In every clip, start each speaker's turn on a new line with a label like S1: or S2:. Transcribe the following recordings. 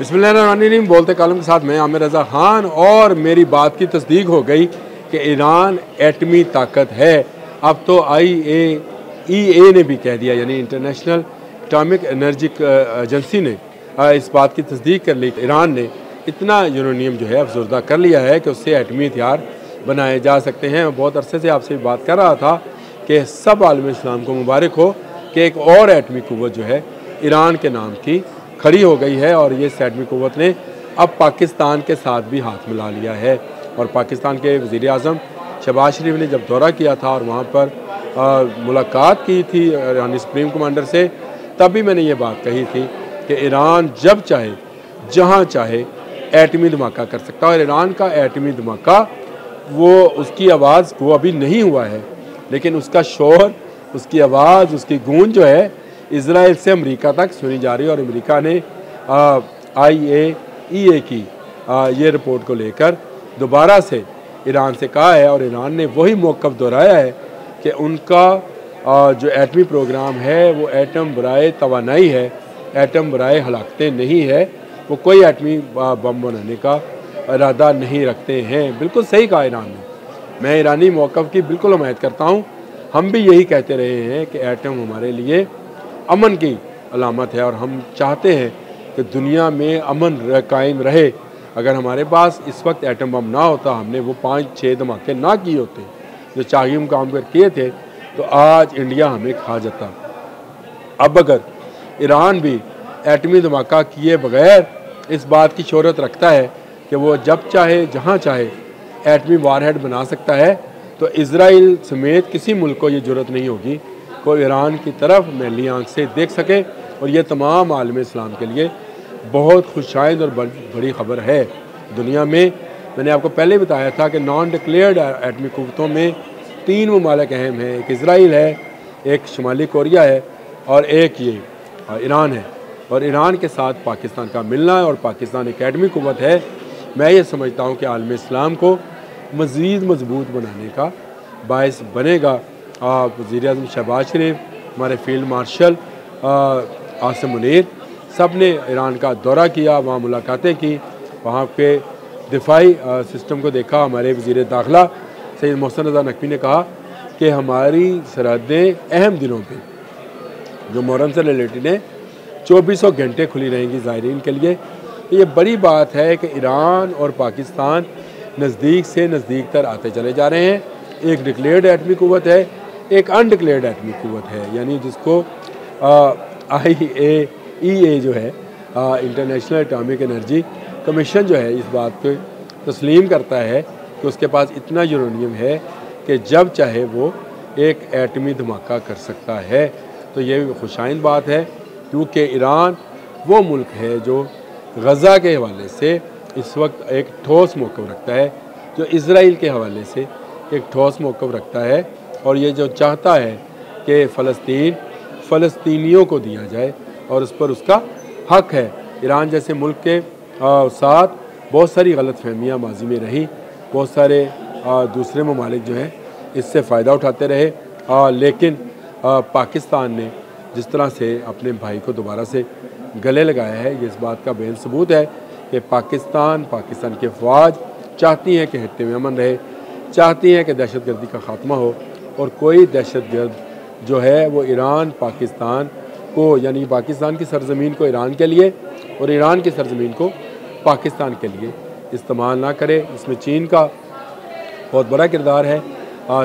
S1: बिस्मिल्लाहिर्रहमानिर्रहीम। बोलते कालम के साथ मैं आमिर रज़ा ख़ान, और मेरी बात की तस्दीक हो गई कि ईरान एटमी ताकत है। अब तो IAEA ने भी कह दिया, यानी इंटरनेशनल एटॉमिक एनर्जी एजेंसी ने इस बात की तस्दीक कर ली। ईरान ने इतना यूरेनियम जो है अफसरदा कर लिया है कि उससे एटमी हथियार बनाए जा सकते हैं। मैं बहुत अरसे से आपसे बात कर रहा था कि सब आलम इस्लाम को मुबारक हो कि एक और एटमी कुव्वत जो है ईरान के नाम की खड़ी हो गई है, और ये एटमी कुव्वत ने अब पाकिस्तान के साथ भी हाथ मिला लिया है। और पाकिस्तान के वज़ीर आज़म शहबाज शरीफ ने जब दौरा किया था और वहाँ पर मुलाकात की थी ईरानी सुप्रीम कमांडर से, तब भी मैंने ये बात कही थी कि ईरान जब चाहे जहाँ चाहे एटमी धमाका कर सकता है। और ईरान का एटमी धमाका वो उसकी आवाज़ वो अभी नहीं हुआ है, लेकिन उसका शोर, उसकी आवाज़, उसकी गूंज जो है इज़राइल से अमेरिका तक सुनी जा रही है। और अमेरिका ने IAEA की ये रिपोर्ट को लेकर दोबारा से ईरान से कहा है, और ईरान ने वही मौक़िफ़ दोहराया है कि उनका जो एटमी प्रोग्राम है वो एटम बराए तवानाई है, एटम बराए हलाकतें नहीं है। वो कोई एटमी बम बनाने का इरादा नहीं रखते हैं। बिल्कुल सही कहा ईरान ने। मैं ईरानी मौक़िफ़ की बिल्कुल हमायत करता हूँ। हम भी यही कहते रहे हैं कि एटम हमारे लिए अमन की अलामत है, और हम चाहते हैं कि दुनिया में अमन कायम रहे। अगर हमारे पास इस वक्त एटम बम ना होता, हमने वो 5-6 धमाके ना किए होते जो चाहिए मुकाम पर किए थे, तो आज इंडिया हमें खा जाता। अब अगर ईरान भी एटमी धमाका किए बगैर इस बात की शोहरत रखता है कि वो जब चाहे जहाँ चाहे एटमी वारहेड बना सकता है, तो इज़राइल समेत किसी मुल्क को ये ज़रूरत नहीं होगी को ईरान की तरफ मैली आँख से देख सके। और ये तमाम आलम इस्लाम के लिए बहुत खुशाइंद और बड़ी ख़बर है। दुनिया में मैंने आपको पहले बताया था कि नॉन डिक्लेयर्ड एटमी कुव्वतों में 3 ममालिक अहम हैं। एक इज़राइल है, एक शुमाली कोरिया है, और एक ये ईरान है। और ईरान के साथ पाकिस्तान का मिलना है, और पाकिस्तान एक एटमी कुव्वत है। मैं ये समझता हूँ कि आलम इस्लाम को मज़ीद मजबूत बनाने का बायस बनेगा। वज़ीर आज़म शहबाज शरीफ, हमारे फील्ड मार्शल आसिम मुनीर, सब ने ईरान का दौरा किया, वहाँ मुलाकातें की, वहाँ पे दिफाई सिस्टम को देखा। हमारे वज़ीर दाखिला सैयद मोहसिन रज़ा नकवी ने कहा कि हमारी सरहदें अहम दिनों पे जो मुहर्रम से रिलेटेड हैं 2400 घंटे खुली रहेंगी ज़ायरीन के लिए। ये बड़ी बात है कि ईरान और पाकिस्तान नज़दीक से नज़दीक तर आते चले जा रहे हैं। एक डिक्लेयर्ड एटमी कुव्वत है, एक अनडिक्लेयर्ड एटमी कुव्वत है, यानी जिसको IAEA जो है इंटरनेशनल एटॉमिक एनर्जी कमीशन जो है इस बात को तस्लीम करता है कि उसके पास इतना यूरेनियम है कि जब चाहे वो एक एटमी धमाका कर सकता है। तो ये खुशाइंद बात है, क्योंकि ईरान वो मुल्क है जो गज़ा के हवाले से इस वक्त एक ठोस मौक़िफ़ रखता है, जो इज़राइल के हवाले से एक ठोस मौक़िफ़ रखता है, और ये जो चाहता है कि फ़लस्तीन फ़लस्तीनियों को दिया जाए और उस पर उसका हक़ है। ईरान जैसे मुल्क के साथ बहुत सारी गलतफ़हमियाँ माजी में रही, बहुत सारे दूसरे ममालिक जो हैं इससे फ़ायदा उठाते रहे, लेकिन पाकिस्तान ने जिस तरह से अपने भाई को दोबारा से गले लगाया है, ये इस बात का बेन सबूत है कि पाकिस्तान की फ़ौज चाहती है कि खित्ते में अमन रहे, चाहती है कि दहशतगर्दी का ख़ात्मा हो, और कोई दहशतगर्द जो है वो ईरान पाकिस्तान को, यानी पाकिस्तान की सरज़मीन को ईरान के लिए और ईरान की सरज़मीन को पाकिस्तान के लिए इस्तेमाल ना करे। इसमें चीन का बहुत बड़ा किरदार है।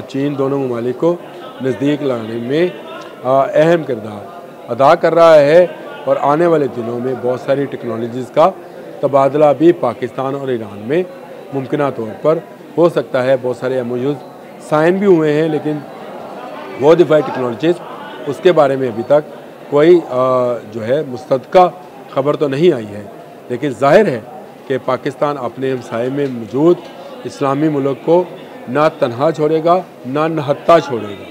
S1: चीन दोनों ममालिक को नज़दीक लाने में अहम किरदार अदा कर रहा है, और आने वाले दिनों में बहुत सारी टेक्नोलॉजीज़ का तबादला भी पाकिस्तान और ईरान में मुमकिन तौर पर हो सकता है। बहुत सारे MOUs साइन भी हुए हैं, लेकिन वो दिफाई टेक्नोलॉजीज़ उसके बारे में अभी तक कोई जो है मुस्तदका ख़बर तो नहीं आई है। लेकिन ज़ाहिर है कि पाकिस्तान अपने हमसाये में मौजूद इस्लामी मुल्क को ना तन्हा छोड़ेगा, ना नहत्ता छोड़ेगा।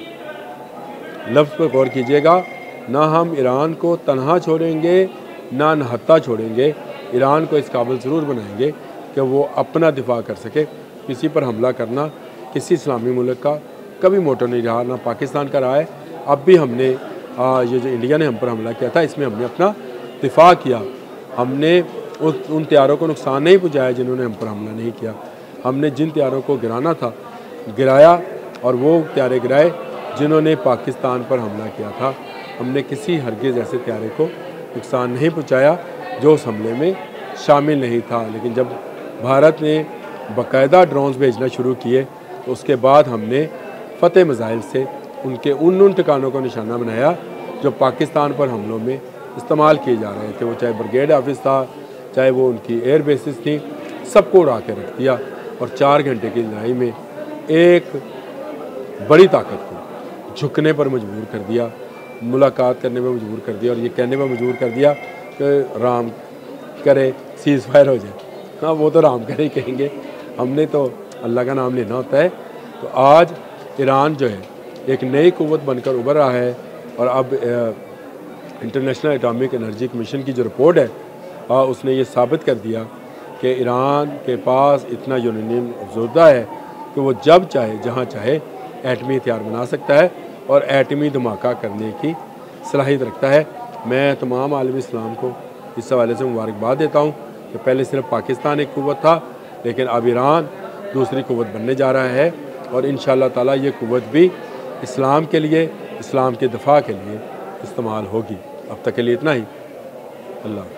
S1: लफ्ज़ पर गौर कीजिएगा, ना हम ईरान को तन्हा छोड़ेंगे, ना नहत्ता छोड़ेंगे। ईरान को इस काबिल ज़रूर बनाएंगे कि वो अपना दिफा कर सके। किसी पर हमला करना किसी इस्लामी मुल्क का कभी मोटो नहीं रहा, ना पाकिस्तान का रहा है। अब भी हमने ये जो इंडिया ने हम पर हमला किया था, इसमें हमने अपना दिफा किया। हमने उन तैयारों को नुकसान नहीं पहुँचाया जिन्होंने हम पर हमला नहीं किया। हमने जिन तैयारों को गिराना था गिराया, और वो तैयारे गिराए जिन्होंने पाकिस्तान पर हमला किया था। हमने किसी हरगिज़ ऐसे तैयारे को नुकसान नहीं पहुँचाया जो उस हमले में शामिल नहीं था। लेकिन जब भारत ने बाकायदा ड्रोन्स भेजना शुरू किए तो उसके बाद हमने फ़तेह मिसाइल से उनके उन ठिकानों को निशाना बनाया जो पाकिस्तान पर हमलों में इस्तेमाल किए जा रहे थे। वो चाहे ब्रिगेड ऑफिस था, चाहे वो उनकी एयर बेसिस थी, सबको उड़ा के रख दिया। और 4 घंटे की लड़ाई में एक बड़ी ताकत को झुकने पर मजबूर कर दिया, मुलाकात करने पर मजबूर कर दिया, और ये कहने पर मजबूर कर दिया कि राम करे सीज़ फायर हो जाए। हाँ, वो तो राम करे ही कहेंगे, हमने तो अल्लाह का नाम लेना होता है। तो आज ईरान जो है एक नई क़ुव्वत बनकर उभर रहा है, और अब इंटरनेशनल एटॉमिक एनर्जी कमीशन की जो रिपोर्ट है उसने ये साबित कर दिया कि ईरान के पास इतना यूरेनियम अफज़ोदा है कि वो जब चाहे जहाँ चाहे एटमी हथियार बना सकता है और एटमी धमाका करने की सलाहियत रखता है। मैं तमाम आलमी इस्लाम को इस हवाले से मुबारकबाद देता हूँ कि पहले सिर्फ पाकिस्तान एक क़ुव्वत था, लेकिन अब ईरान दूसरी क़ुव्वत बनने जा रहा है, और इंशाअल्लाह ताला ये क़ुव्वत भी इस्लाम के लिए, इस्लाम के दफ़ा के लिए इस्तेमाल होगी। अब तक के लिए इतना ही। अल्लाह।